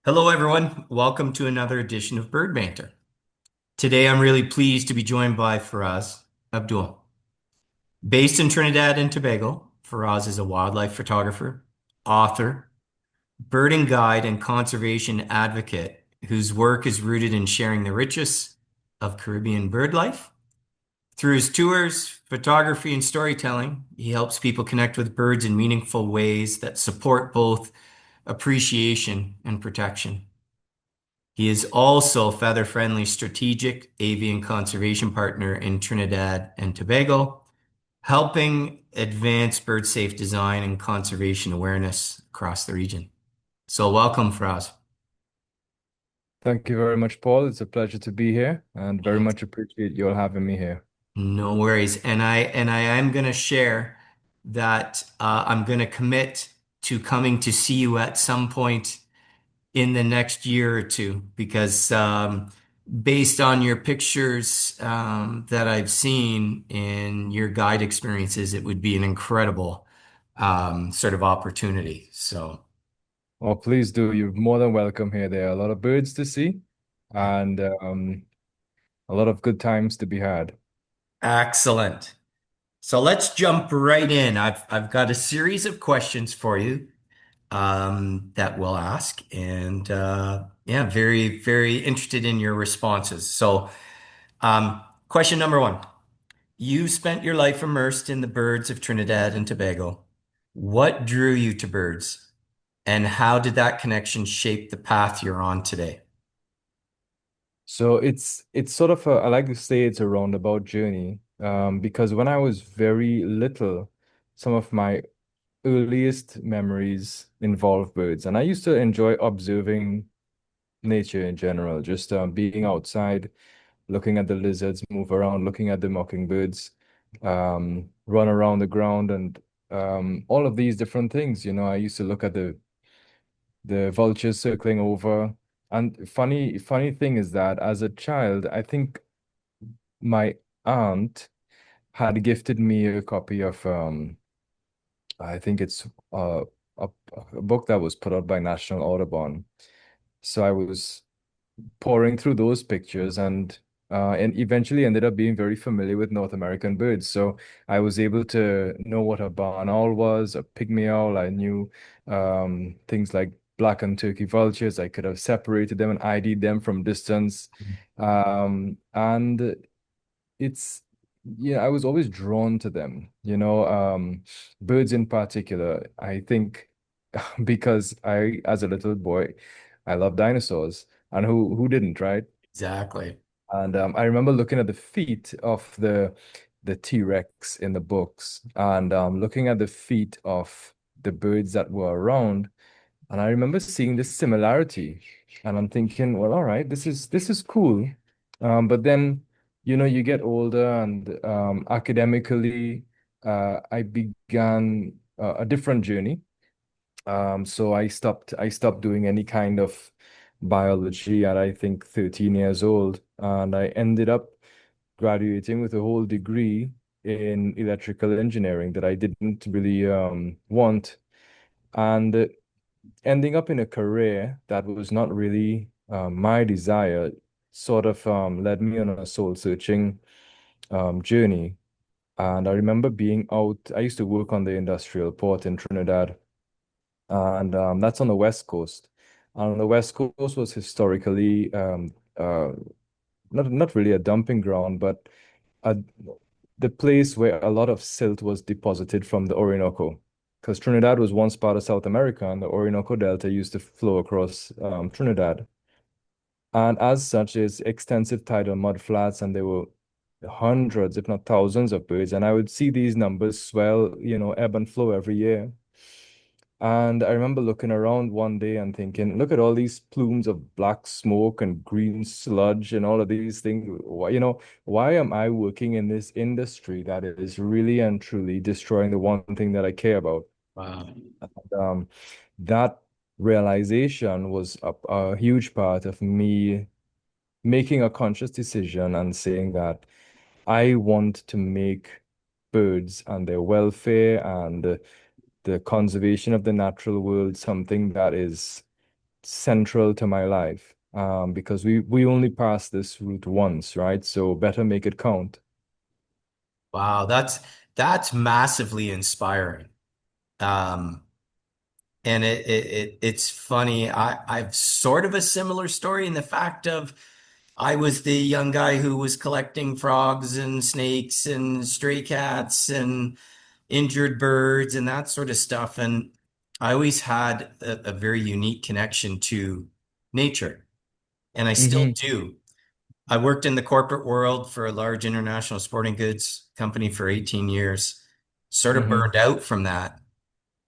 Hello, everyone. Welcome to another edition of Bird Banter. Today, I'm really pleased to be joined by Faraaz Abdool. Based in Trinidad and Tobago, Faraaz is a wildlife photographer, author, birding guide, and conservation advocate whose work is rooted in sharing the richness of Caribbean bird life. Through his tours, photography, and storytelling, he helps people connect with birds in meaningful ways that support both appreciation and protection. He is also Feather Friendly Strategic Avian Conservation Partner in Trinidad and Tobago, helping advance bird safe design and conservation awareness across the region. So welcome, Fraz. Thank you very much, Paul. It's a pleasure to be here and very much appreciate you all having me here. No worries. And I am going to share that I'm going to commit to coming to see you at some point in the next year or two because based on your pictures that I've seen in your guide experiences, it would be an incredible sort of opportunity. So, Oh, please do. You're more than welcome here. There are a lot of birds to see and a lot of good times to be had. excellent. So let's jump right in. I've got a series of questions for you that we'll ask, and yeah, very interested in your responses. So, question number one. You spent your life immersed in the birds of Trinidad and Tobago. What drew you to birds, and how did that connection shape the path you're on today? So it's sort of I like to say it's a roundabout journey because when I was very little, some of my earliest memories involve birds, and I used to enjoy observing nature in general, just being outside, looking at the lizards move around, looking at the mockingbirds run around the ground, and all of these different things. I used to look at the vultures circling over. And funny thing is that as a child, I think my aunt had gifted me a copy of I think it's a, a book that was put out by National Audubon. So I was pouring through those pictures and eventually ended up being very familiar with North American birds. So I was able to know what a barn owl was, a pygmy owl. I knew things like black and turkey vultures. I could have separated them and ID'd them from distance. And it's yeah, I was always drawn to them, birds in particular. I think because as a little boy, I love dinosaurs, and who didn't, right? Exactly. And I remember looking at the feet of the T-Rex in the books, and looking at the feet of the birds that were around, and I remember seeing this similarity, and I'm thinking, well, all right, this is cool. But then, you get older, and academically, I began a different journey. So I stopped doing any kind of biology at I think 13 years old, and I ended up graduating with a whole degree in electrical engineering that I didn't really want, and ending up in a career that was not really my desire sort of led me on a soul searching journey. And I remember being out, I used to work on the industrial port in Trinidad, and that's on the West Coast. And on the West Coast was historically not really a dumping ground, but a, the place where a lot of silt was deposited from the Orinoco. Because Trinidad was once part of South America, and the Orinoco Delta used to flow across Trinidad. And as such, there's extensive tidal mud flats, and there were hundreds, if not thousands, of birds. And I would see these numbers swell, ebb and flow every year. And I remember looking around one day and thinking, look at all these plumes of black smoke and green sludge and all of these things. Why am I working in this industry that is really and truly destroying the one thing that I care about? Wow. And, that realization was a huge part of me making a conscious decision and saying that I want to make birds and their welfare and the conservation of the natural world something that is central to my life, because we only pass this route once, right? So better make it count. Wow, that's massively inspiring. Um, and it's funny. I've sort of a similar story in the fact of I was the young guy who was collecting frogs and snakes and stray cats and injured birds and that sort of stuff. And I always had a very unique connection to nature, and I still Hmm. do. I worked in the corporate world for a large international sporting goods company for 18 years, sort of Hmm. burned out from that.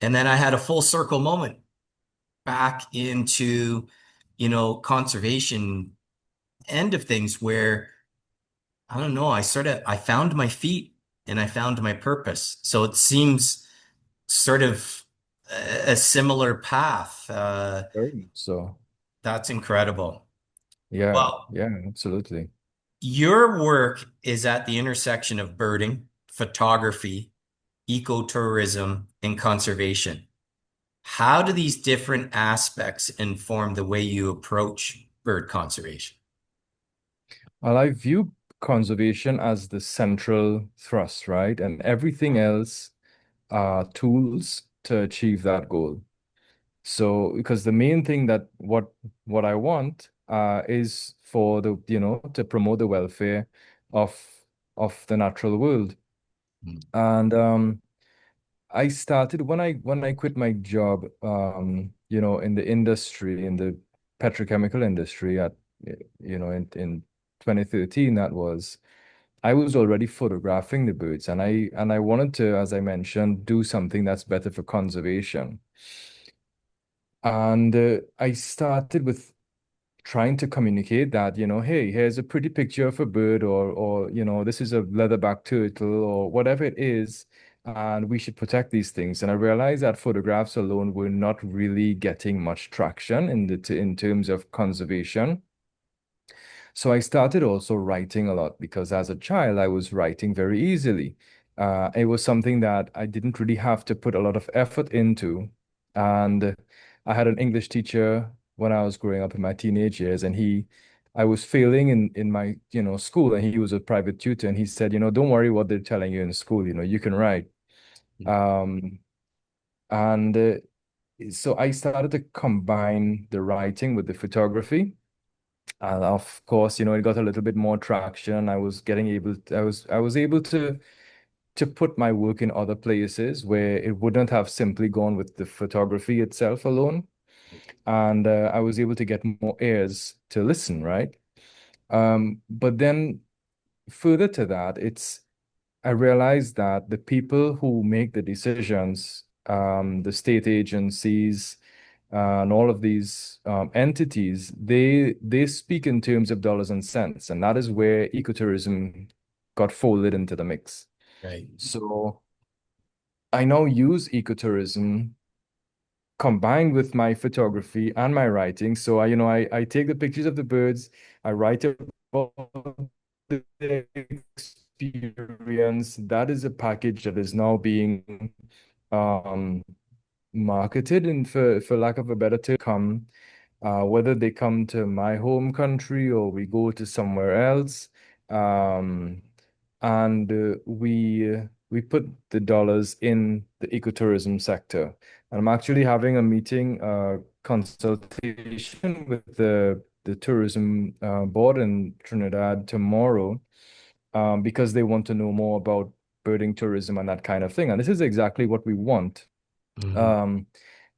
And then I had a full circle moment back into, conservation end of things where I don't know, I found my feet and I found my purpose. So it seems sort of a similar path. Very much so. That's incredible. Yeah, Well, yeah, absolutely. your work is at the intersection of birding, photography, ecotourism, and conservation. How do these different aspects inform the way you approach bird conservation? Well, I view conservation as the central thrust, right? And everything else are tools to achieve that goal. So, because the main thing that what I want is for the, to promote the welfare of the natural world. And I started when I quit my job, in the industry, in the petrochemical industry in 2013, that was, I was already photographing the birds, and I wanted to, as I mentioned, do something that's better for conservation. And I started with trying to communicate that, hey, here's a pretty picture of a bird, or this is a leatherback turtle, or whatever it is, and we should protect these things. And I realized that photographs alone were not really getting much traction in terms of conservation. So I started also writing a lot because as a child, I was writing very easily. It was something that I didn't really have to put a lot of effort into. And I had an English teacher when I was growing up in my teenage years, and I was failing in my, school, and he was a private tutor, and he said, don't worry what they're telling you in school, you can write. Um, and so I started to combine the writing with the photography. And of course, it got a little bit more traction. I was able to put my work in other places where it wouldn't have simply gone with the photography itself alone. And I was able to get more ears to listen, right? But then further to that, I realized that the people who make the decisions, the state agencies, and all of these entities, they speak in terms of dollars and cents, and that is where ecotourism got folded into the mix. Right. So I now use ecotourism combined with my photography and my writing. So I take the pictures of the birds, I write about the experience. That is a package that is now being um, marketed, and for lack of a better term, whether they come to my home country or we go to somewhere else, um, and we put the dollars in the ecotourism sector. And I'm actually having a meeting, consultation with the tourism board in Trinidad tomorrow, because they want to know more about birding tourism and that kind of thing. And this is exactly what we want. Mhm. Um,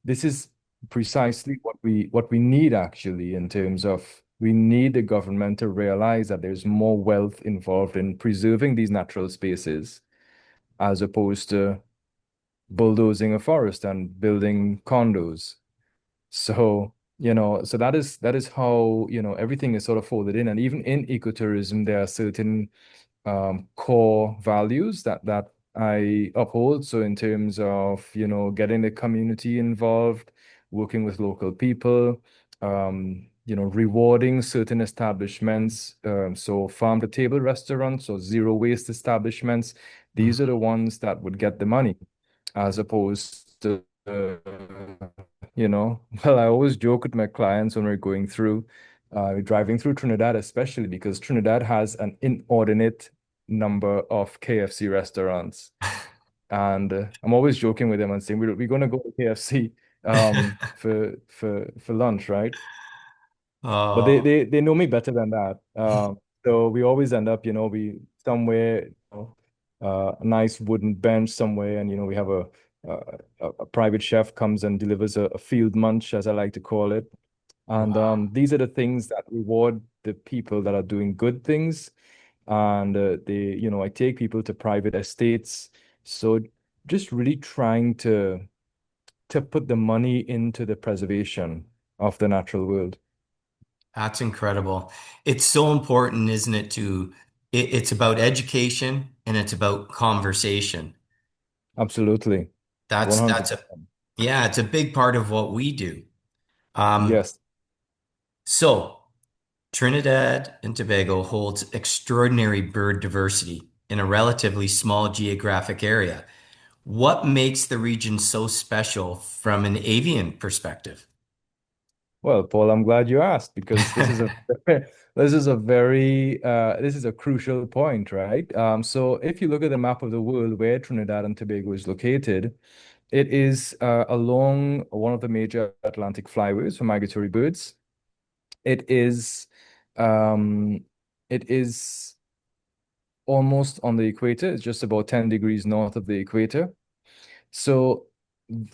this is precisely what we need, actually, in terms of, we need the government to realize that there's more wealth involved in preserving these natural spaces as opposed to bulldozing a forest and building condos. So, so that is how, everything is sort of folded in. And even in ecotourism, there are certain core values that I uphold. So in terms of, getting the community involved, working with local people, rewarding certain establishments. So farm to table restaurants or zero waste establishments, these are the ones that would get the money, as opposed to, you know. Well, I always joke with my clients when we're going through, driving through Trinidad, especially because Trinidad has an inordinate number of KFC restaurants. And I'm always joking with them and saying, we're going to go to KFC for lunch, right? But they, Oh, they they know me better than that. So we always end up, we somewhere, a nice wooden bench somewhere, and we have a private chef comes and delivers a field munch, as I like to call it. And wow. these are the things that reward the people that are doing good things. And I take people to private estates. So just really trying to put the money into the preservation of the natural world. That's incredible. It's so important, isn't it, it's about education and it's about conversation. Absolutely. That's a 100%. yeah, it's a big part of what we do. Um, Yes. so Trinidad and Tobago holds extraordinary bird diversity in a relatively small geographic area. What makes the region so special from an avian perspective? Well, Paul, I'm glad you asked because this is a this is a crucial point, right? So if you look at the map of the world where Trinidad and Tobago is located, it is along one of the major Atlantic flyways for migratory birds. It is um, it is almost on the equator. It's just about 10 degrees north of the equator. So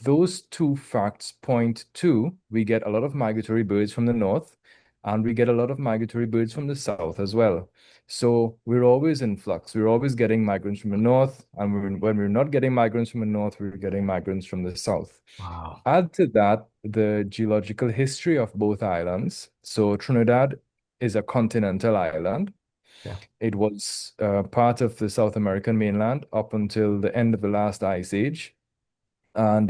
those two facts point to we get a lot of migratory birds from the north, and we get a lot of migratory birds from the south as well. So we're always in flux. We're always getting migrants from the north, and when we're not getting migrants from the north, we're getting migrants from the south. Wow. Add to that the geological history of both islands. So Trinidad is a continental island. Yeah. It was part of the South American mainland up until the end of the last ice age. And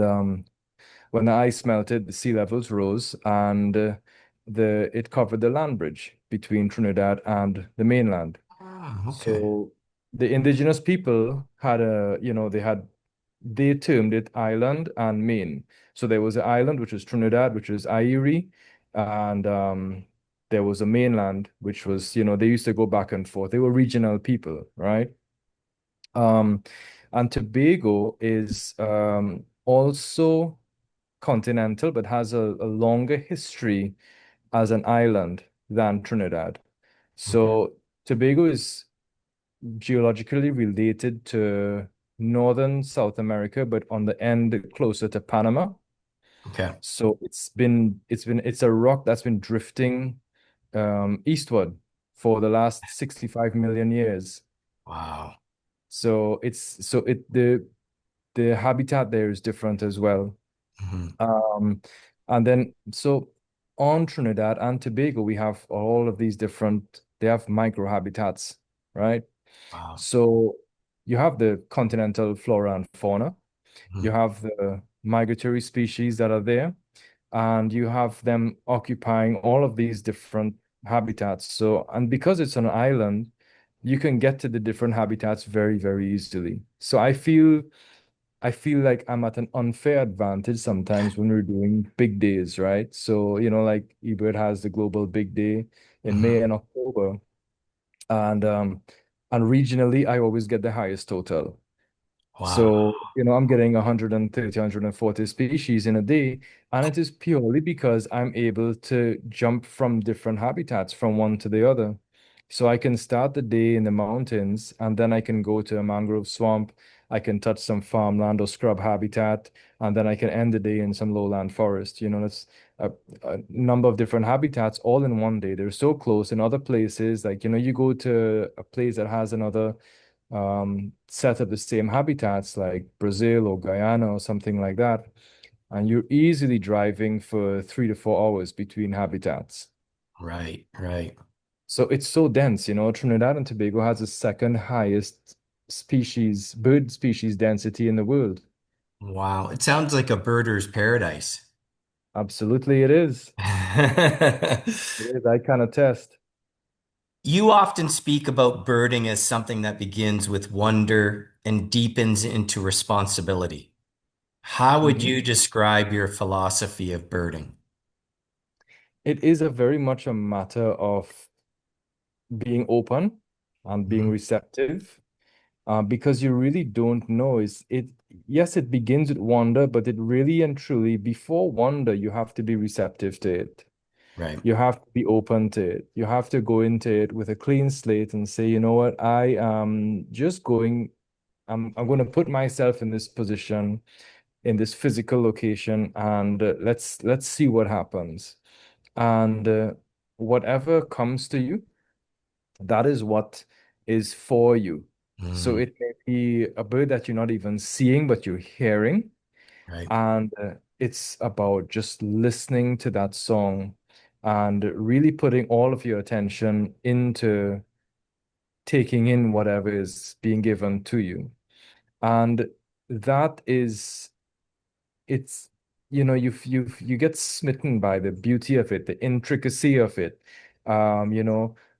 when the ice melted, the sea levels rose, and the it covered the land bridge between Trinidad and the mainland. Ah, okay. So the indigenous people had they termed it island and main. So there was an island which was Trinidad, which was Airi, and there was a mainland which was, they used to go back and forth. They were regional people, right? Um, and Tobago is also continental, but has a longer history as an island than Trinidad. Mhm. So Tobago is geologically related to northern South America, but on the end closer to Panama. Okay. So it's a rock that's been drifting eastward for the last 65 million years. Wow. So the habitat there is different as well. Mhm. Um, and then so on Trinidad and Tobago, we have all of these they have microhabitats, right? Wow. So you have the continental flora and fauna, you Mhm. have the migratory species that are there, and you have them occupying all of these different habitats. So, and because it's an island, you can get to the different habitats very, very easily. So I feel like I'm at an unfair advantage sometimes when we're doing big days, right? So, like eBird has the global big day in May Mhm. and October. And regionally, I always get the highest total. Wow. So, I'm getting 130, 140 species in a day, and it is purely because I'm able to jump from different habitats from one to the other. So I can start the day in the mountains, and then I can go to a mangrove swamp. I can touch some farmland or scrub habitat, and then I can end the day in some lowland forest. That's a, a number of different habitats all in one day. They're so close. In other places, like, you go to a place that has another set up the same habitats like Brazil or Guyana or something like that. And you're easily driving for 3 to 4 hours between habitats. Right. Right. So it's so dense, Trinidad and Tobago has the second highest bird species density in the world. Wow. It sounds like a birder's paradise. Absolutely, it is. It is. I can attest. You often speak about birding as something that begins with wonder and deepens into responsibility. How would Mhm. you describe your philosophy of birding? It is a very much a matter of being open and being Mhm. receptive, because you really don't know. Yes, it begins with wonder, but it really and truly, before wonder, you have to be receptive to it. Right. You have to be open to it. You have to go into it with a clean slate and say, you know what, I am just going, I'm going to put myself in this position, in this physical location, and let's see what happens. And whatever comes to you, that is what is for you. So Mm, it may be a bird that you're not even seeing, but you're hearing. right. And it's about just listening to that song and really putting all of your attention into taking in whatever is being given to you. And that is, it's, you get smitten by the beauty of it, the intricacy of it.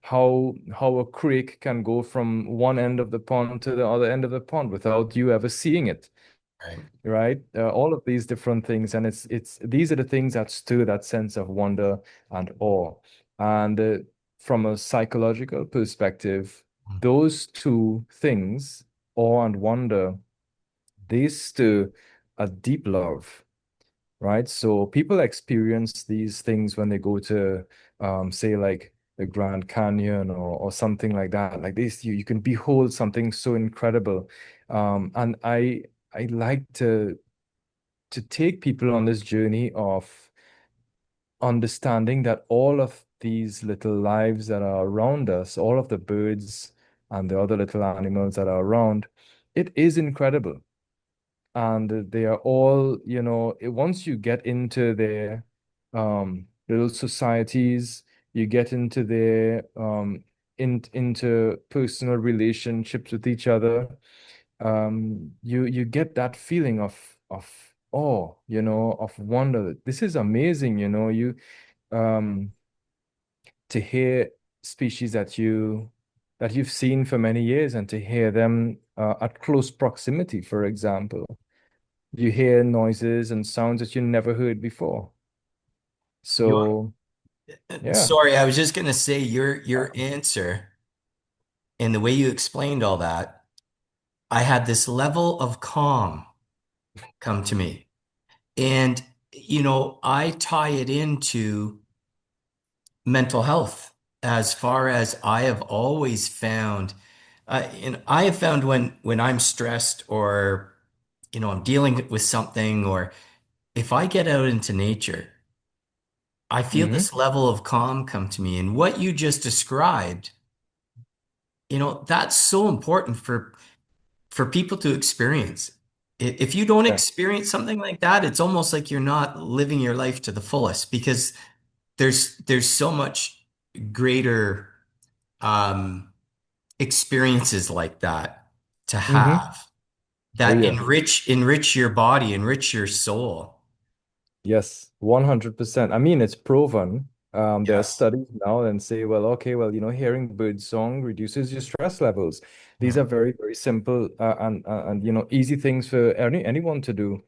How a creek can go from one end of the pond to the other end of the pond without you ever seeing it, Right. right? All of these different things, and it's these are the things that stir that sense of wonder and awe. And from a psychological perspective, Mm, those two things, awe and wonder, they stir a deep love, right? So people experience these things when they go to, say, like the Grand Canyon or something like that. Like this, you can behold something so incredible. And I like to take people on this journey of understanding that all of these little lives that are around us, all of the birds and the other little animals that are around, it is incredible. And they are all, once you get into their little societies, you get into their into personal relationships with each other, you get that feeling of awe, of wonder. This is amazing, you um to hear species that you've seen for many years, and to hear them at close proximity, for example. You hear noises and sounds that you never heard before. You So, yeah. Sorry, I was just gonna say your answer and the way you explained all that, I had this level of calm come to me. And I tie it into mental health as far as I have always found and I have found when I'm stressed or I'm dealing with something or if I get out into nature, I feel Hmm. this level of calm come to me. And what you just described, that's so important for people to experience. If you don't Yeah. experience something like that, it's almost like you're not living your life to the fullest because there's so much greater um, experiences like that to Hmm. have Oh, that yeah. enrich your body, enrich your soul. Yes, 100%. I mean, it's proven. There are Yes. studies now and say, well, okay, well, hearing bird song reduces your stress levels. These Yeah. are very, very simple and easy things for anyone to do.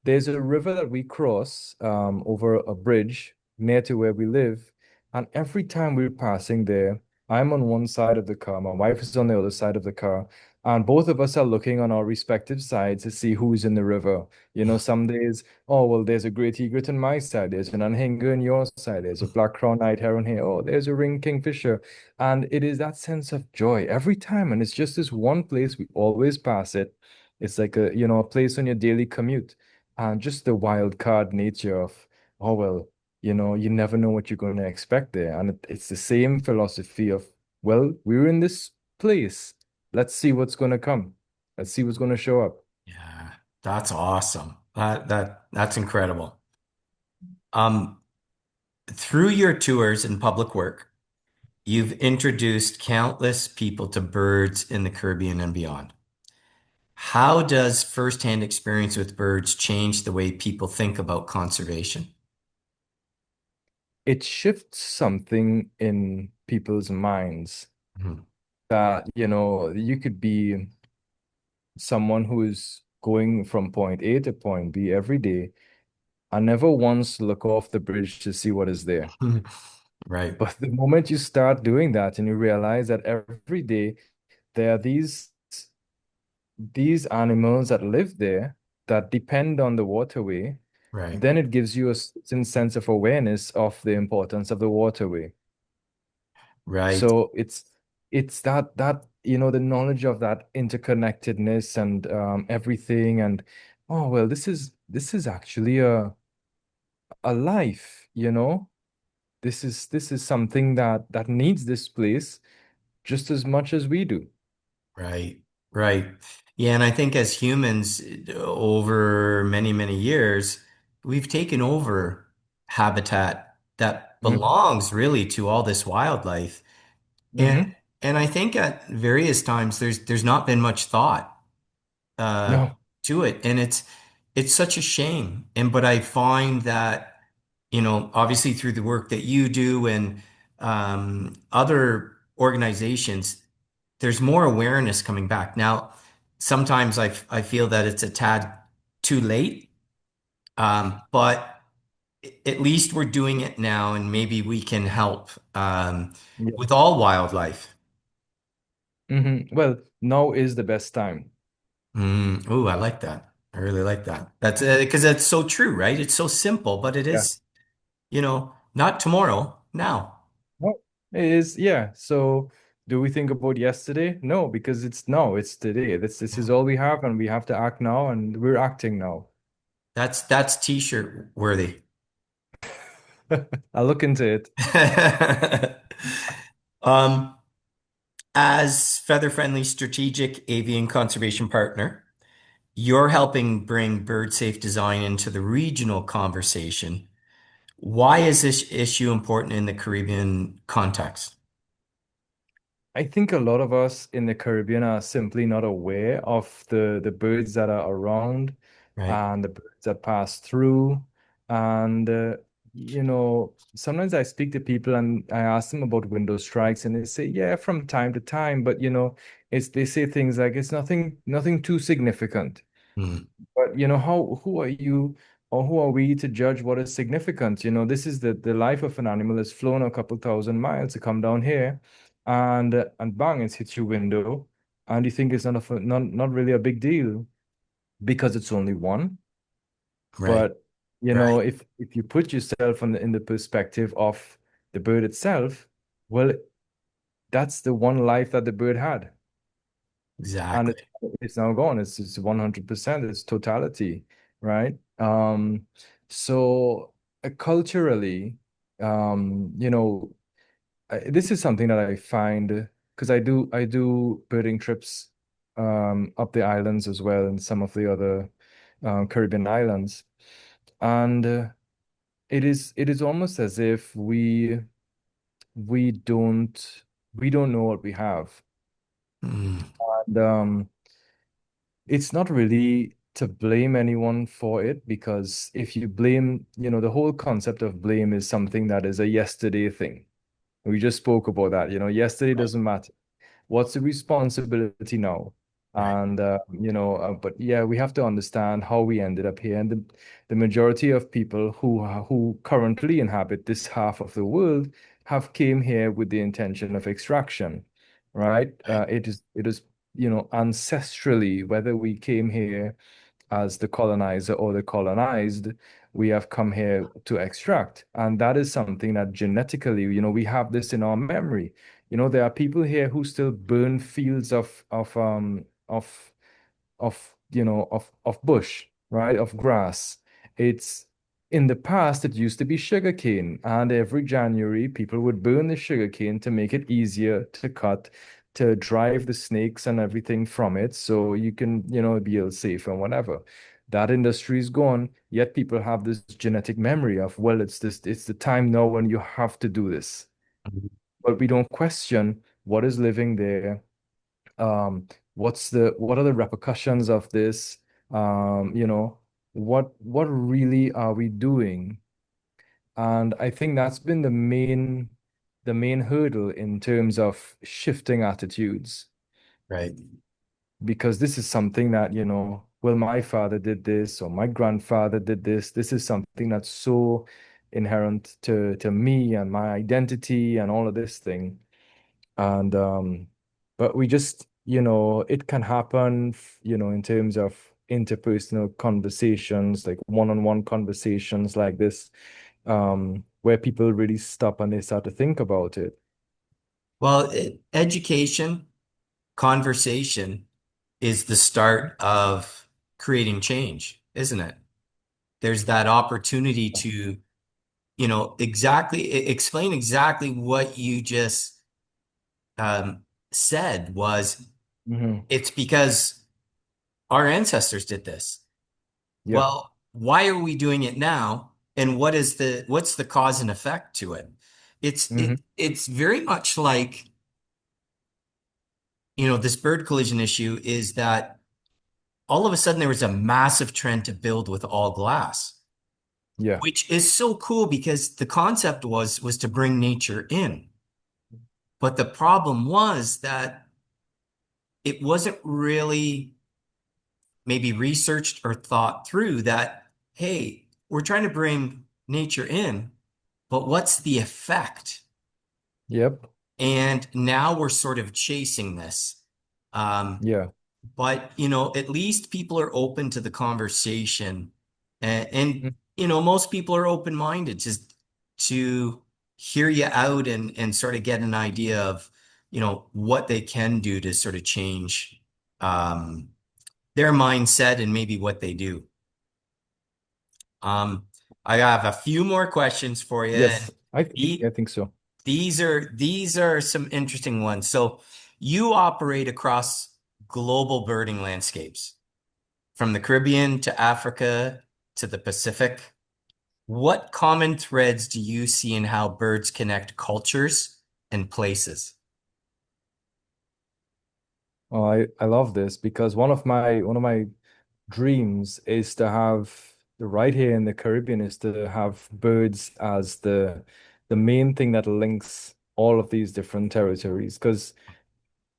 There's a river that we cross over a bridge near to where we live, and every time we're passing there, I'm on one side of the car, my wife is on the other side of the car, and both of us are looking on our respective sides to see who's in the river. Some days, oh well, there's a great egret on my side, there's an anhinga on your side, there's a black crown-eyed heron here, oh, there's a ring kingfisher, and it is that sense of joy every time, and it's just this one place we always pass it. It's like a place on your daily commute, and just the wild card nature of, oh well, you never know what you're going to expect there. And it's the same philosophy of, well, we're in this place. Let's see what's going to come. Let's see what's going to show up. Yeah. That's awesome. That's incredible. Um, Through your tours and public work, you've introduced countless people to birds in the Caribbean and beyond. How does firsthand experience with birds change the way people think about conservation? It shifts something in people's minds Mhm. that, you could be someone who is going from point A to point B every day, I never once look off the bridge to see what is there. Right, But the moment you start doing that and you realize that every day there are these animals that live there that depend on the waterway, right, then it gives you a certain sense of awareness of the importance of the waterway. right, So it's that the knowledge of that interconnectedness and everything, and oh well, this is actually a life, this is something that needs this place just as much as we do. right, right. Yeah, and I think as humans, over many, many years, we've taken over habitat that Hmm. belongs really to all this wildlife. And Hmm. and I think at various times there's not been much thought uh, No, to it, and it's such a shame. And but I find that obviously through the work that you do and other organizations, there's more awareness coming back now. Sometimes I feel that it's a tad too late, but at least we're doing it now, and maybe we can help yeah. with all wildlife. Well, now is the best time. Oh, I like that. I really like that. That's because that's so true, right? It's so simple, but it Yeah. is, not tomorrow, now. No, it is, yeah. So do we think about yesterday? No, because it's no, it's today. This Yeah. is all we have, and we have to act now, and we're acting now. That's t-shirt worthy. I'll look into it. Um, as feather-friendly strategic avian conservation partner, you're helping bring bird safe design into the regional conversation. Why is this issue important in the Caribbean context? I think a lot of us in the Caribbean are simply not aware of the birds that are around Right. and the birds that pass through. And sometimes I speak to people and I ask them about window strikes, and they say, yeah, from time to time, but it's they say things like it's nothing too significant. Mm, But who are you or who are we to judge what is significant? This is the life of an animal that's flown a couple thousand miles to come down here, and bang, it's hit your window, and you think it's not really a big deal because it's only one. right. But Right. if you put yourself in the perspective of the bird itself, well, that's the one life that the bird had, and Exactly. it's now gone. It's 100%. It's totality, right? So culturally, this is something that I find because I do birding trips up the islands as well and some of the other Caribbean islands, and it is almost as if we don't we don't know what we have, Mm, and it's not really to blame anyone for it because if you blame, the whole concept of blame is something that is a yesterday thing. We just spoke about that. Yesterday right. doesn't matter. What's the responsibility now? Right. And but yeah, we have to understand how we ended up here. And the majority of people who currently inhabit this half of the world have came here with the intention of extraction, right? Right. It is ancestrally, whether we came here as the colonizer or the colonized, we have come here to extract. And that is something that genetically, we have this in our memory. There are people here who still burn fields of bush, right? Of grass. It's in the past, it used to be sugarcane, and every January, people would burn the sugarcane to make it easier to cut, to drive the snakes and everything from it, so you can, be able safe and whatever. That industry is gone, yet people have this genetic memory of, well, it's the time now when you have to do this. But we don't question what is living there, what are the repercussions of this, what really are we doing? And I think that's been the main hurdle in terms of shifting attitudes, Right. because this is something that well, my father did this or my grandfather did this. This is something that's so inherent to me and my identity and all of this thing. And but we just, it can happen, in terms of interpersonal conversations, like one-on-one conversations like this, where people really stop and they start to think about it. Well, education, conversation is the start of creating change, isn't it? There's that opportunity to, explain exactly what you just said was Hmm. it's because our ancestors did this. Yeah. Well, why are we doing it now? And what's the cause and effect to it? Hmm. It's very much like, this bird collision issue is that all of a sudden there was a massive trend to build with all glass, Yeah. which is so cool because the concept was to bring nature in. But the problem was that it wasn't really maybe researched or thought through that, hey, we're trying to bring nature in, but what's the effect? Yep. And now we're sort of chasing this. Um, Yeah. but at least people are open to the conversation, and Mm. most people are open-minded to hear you out and sort of get an idea of what they can do to sort of change um, their mindset and maybe what they do. Um, I have a few more questions for you, Yes, and I the- think so. these are some interesting ones. So you operate across global birding landscapes, from the Caribbean to Africa to the Pacific. What common threads do you see in how birds connect cultures and places? Oh, I love this because one of my dreams is to have the right here in the Caribbean is to have birds as the main thing that links all of these different territories. Because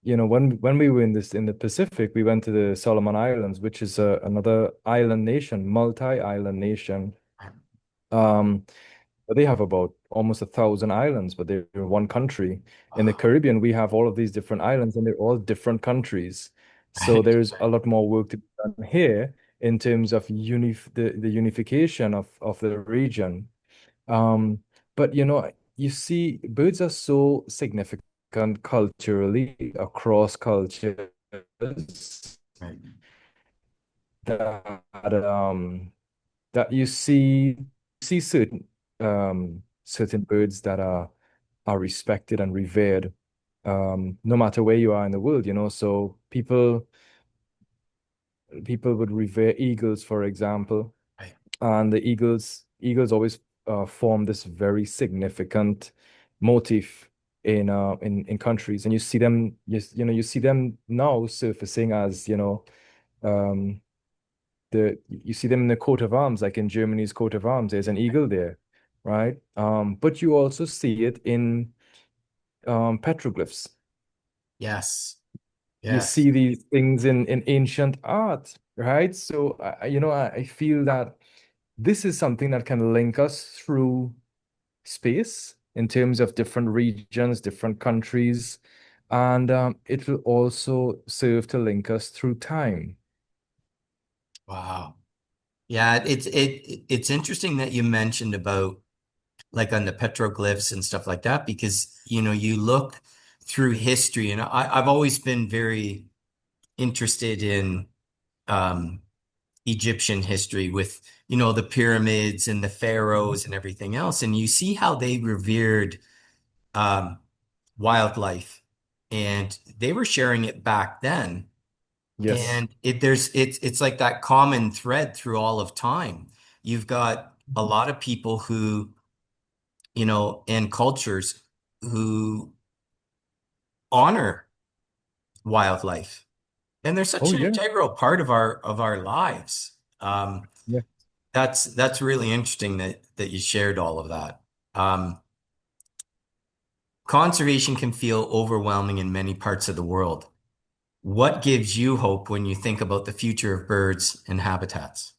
when we were in the Pacific, we went to the Solomon Islands, which is another island nation, multi-island nation. Um, but they have about almost 1,000 islands, but they're one country. In the Wow. Caribbean, we have all of these different islands, and they're all different countries. So Right, there's a lot more work to be done here in terms of the unification of the region. Um, but you see, birds are so significant culturally across cultures right, that that you see certain birds that are respected and revered, no matter where you are in the world, so people would revere eagles, for example, right, and the eagles always form this very significant motif in countries, and you see them now surfacing as you see them in the coat of arms, like in Germany's coat of arms, there's an eagle there, right? But you also see it in petroglyphs. yes, You yes, see these things in ancient art, right? So I feel that this is something that can link us through space in terms of different regions, different countries, and it will also serve to link us through time. wow. Yeah, it's interesting that you mentioned about like on the petroglyphs and stuff like that because you look through history, and I've always been very interested in um Egyptian history with the pyramids and the Mhm. pharaohs and everything else, and you see how they revered um wildlife, and they were sharing it back then. Yes. And it's like that common thread through all of time. You've got a lot of people who, and cultures who honor wildlife. And they're Oh such an yeah. integral part of our lives. Yeah. That's really interesting that you shared all of that. Um, Conservation can feel overwhelming in many parts of the world. What gives you hope when you think about the future of birds and habitats?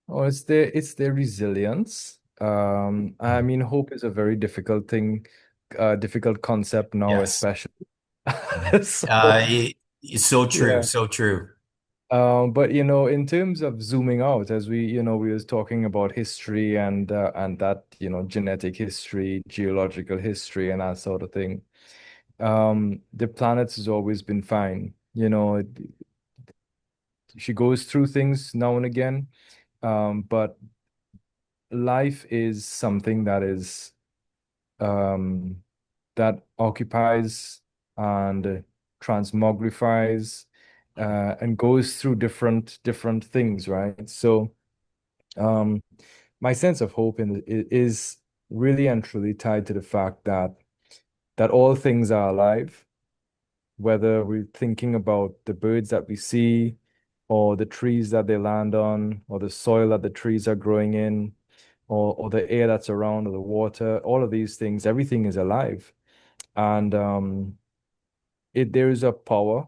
Oh, it's their resilience. I Mm. mean, hope is a very difficult thing, difficult concept now, Yes. especially. Mm. So It's so true, yeah. so true. But in terms of zooming out, as we was talking about history and that, genetic history, geological history, and that sort of thing. The planet has always been fine. She goes through things now and again, but life is something um, that occupies and transmogrifies and goes through different things, right? So um, my sense of hope is really and truly tied to the fact that all things are alive, whether we're thinking about the birds that we see, or the trees that they land on, or the soil that the trees are growing in, or the air that's around, or the water, all of these things, everything is alive. And there is a power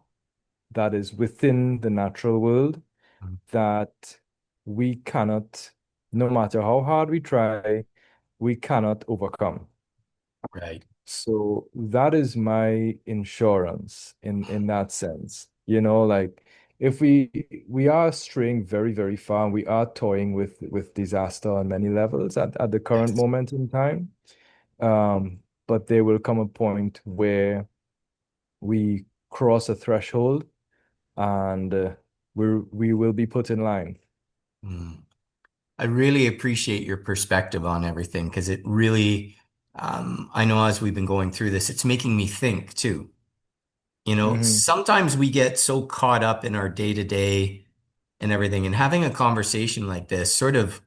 that is within the natural world Mm. that we cannot, no matter how hard we try, we cannot overcome. Right. So that is my insurance in that sense. Like if we are straying very, very far, we are toying with disaster on many levels at the current Yes. moment in time. But there will come a point where we cross a threshold and we will be put in line. Mm. I really appreciate your perspective on everything because it really, I know as we've been going through this, it's making me think too. Hmm. Sometimes we get so caught up in our day to day and everything, and having a conversation like this sort of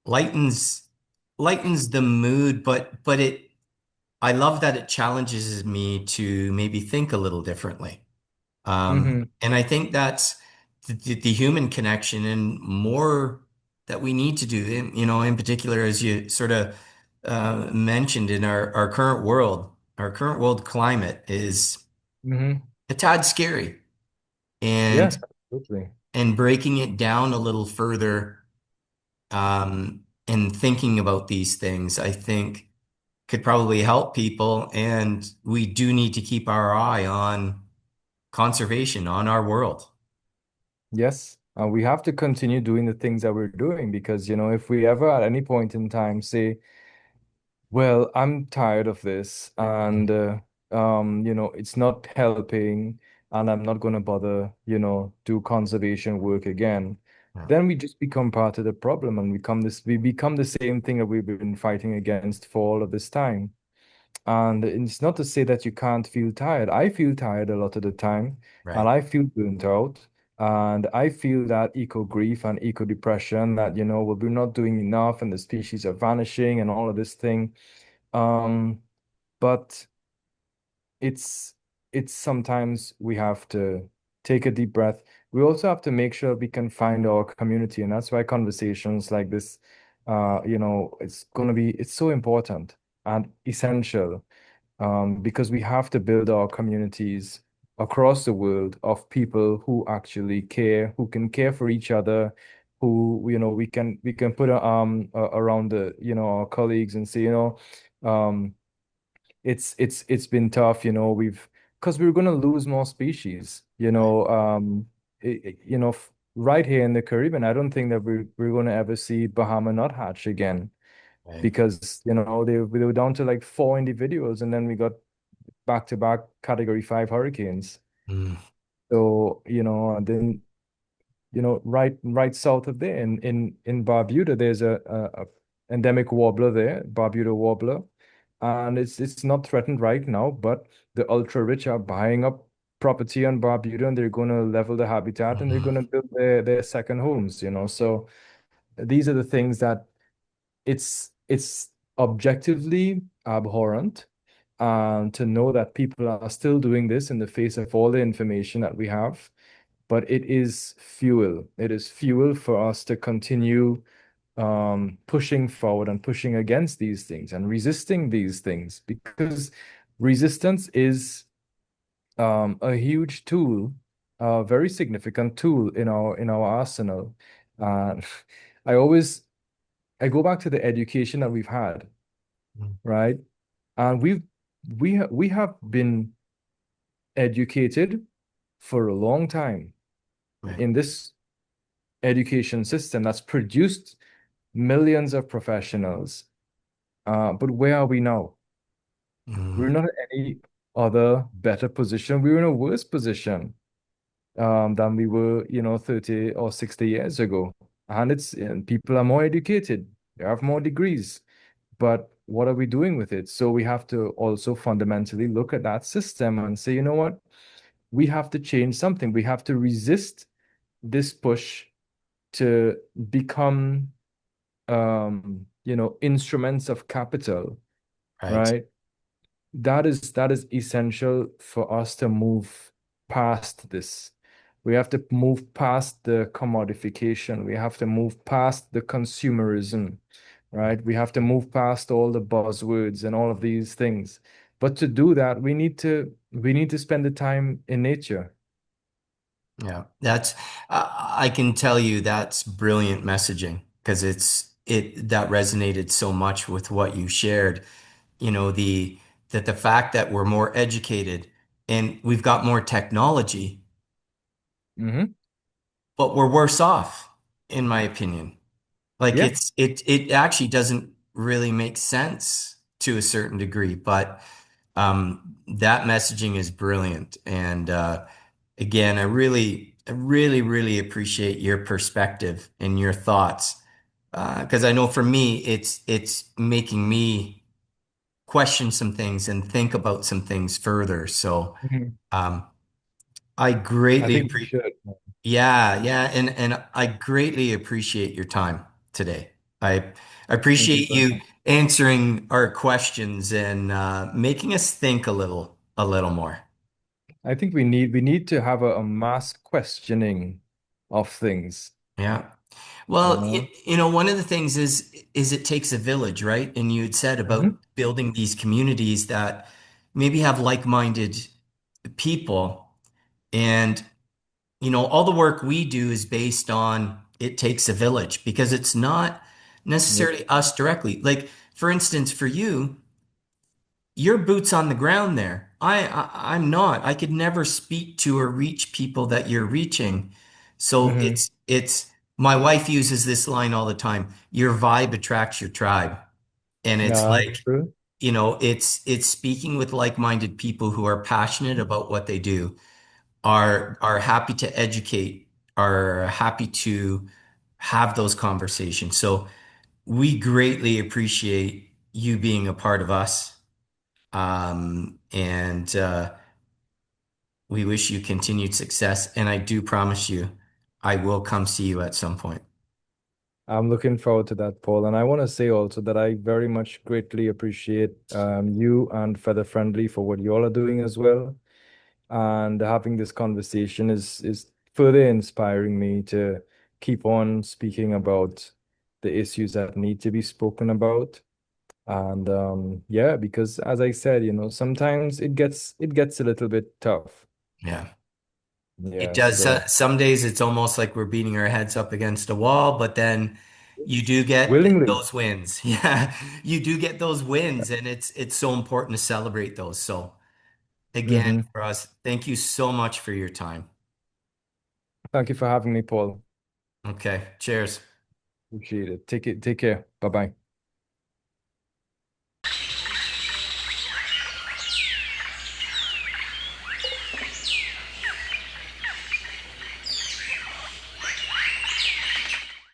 lightens lightens the mood, but I love that it challenges me to maybe think a little differently. Hmm. And I think that's the human connection and more that we need to do, in particular, as you sort of mentioned in our our current world climate is Hmm. a tad scary. And Yes, absolutely. breaking it down a little further, and thinking about these things, I think could probably help people. And we do need to keep our eye on conservation on our world. Yes, we have to continue doing the things that we're doing because, if we ever at any point in time say, well, I'm tired of this and, it's not helping and I'm not going to bother, do conservation work again, Yeah. then we just become part of the problem and we become the same thing that we've been fighting against for all of this time. And it's not to say that you can't feel tired. I feel tired a lot of the time, and Right. I feel burnt out. And I feel that eco grief and eco depression that, well, we're not doing enough and the species are vanishing and all of this thing. Um, but it's it's sometimes we have to take a deep breath. We also have to make sure we can find our community, and that's why conversations like this, it's so important and essential because we have to build our communities across the world of people who actually care, who can care for each other, who we can put around our colleagues and say, it's been tough, we've because we're going to lose more species, Right. right here in the Caribbean. I don't think that we're going to ever see Bahama nuthatch again Right. because they were down to like four individuals, and then we got back-to-back Category 5 hurricanes. Mm. So, and then, right south of there in Barbuda, there's a endemic warbler there, Barbuda warbler. And it's not threatened right now, but the ultra rich are buying up property on Barbuda and they're going to level the habitat and they're Mhm. going to build their second homes. So these are the things that it's objectively abhorrent to know that people are still doing this in the face of all the information that we have. But it is fuel. It is fuel for us to continue pushing forward and pushing against these things and resisting these things because resistance is a huge tool, a very significant tool in our arsenal. And I always I go back to the education that we've had, Mm. right? And we have been educated for a long time Right. in this education system that's produced millions of professionals. But where are we now? We're Mm. not in any other better position. We're in a worse position than we were, 30 or 60 years ago. And people are more educated. They have more degrees. But what are we doing with it? So we have to also fundamentally look at that system and say, you know what? We have to change something. We have to resist this push to become, instruments of capital, Right. right? That is essential for us to move past this. We have to move past the commodification. We have to move past the consumerism, right? We have to move past all the buzzwords and all of these things. But to do that, we need to spend the time in nature. Yeah, I can tell you that's brilliant messaging because it that resonated so much with what you shared. You know, the fact that we're more educated and we've got more technology, Hmm. but we're worse off, in my opinion. Like Yeah, it actually doesn't really make sense to a certain degree, but that messaging is brilliant. And again, I really appreciate your perspective and your thoughts because I know for me, it's making me question some things and think about some things further. So mhm. um, I I greatly think we appreciate. should. Yeah, yeah, and I greatly appreciate your time today. I Thank you appreciate for you answering our questions and making us think a little more. I think we need to have a mass questioning of things, Yeah. you Well, know? one of the things is it takes a village, right? And you had said about Hmm. building these communities that maybe have like-minded people, and all the work we do is based on it takes a village because it's not Yep. necessarily us directly. Like, for instance, for you, your boots on the ground there. I'm not. I could never speak to or reach people that you're reaching. So Hmm. it's my wife uses this line all the time. Your vibe attracts your tribe. And it's Yeah, like, true. it's speaking with like-minded people who are passionate about what they do, are happy to educate, are happy to have those conversations. So we greatly appreciate you being a part of us. And we wish you continued success. And I do promise you, I will come see you at some point. I'm looking forward to that, Paul. And I want to say also that I very much greatly appreciate you and Feather Friendly for what you all are doing as well. And having this conversation is further inspiring me to keep on speaking about the issues that need to be spoken about. And yeah, because as I said, sometimes it gets a little bit tough. Yeah. It Yeah, does. so Some days it's almost like we're beating our heads up against a wall, but then you do get willingly. those wins. Yeah, you do get those wins, and it's so important to celebrate those. So again, Hmm. for us, thank you so much for your time. Thank you for having me, Paul. Okay, cheers. Appreciate it. Take care. Bye-bye.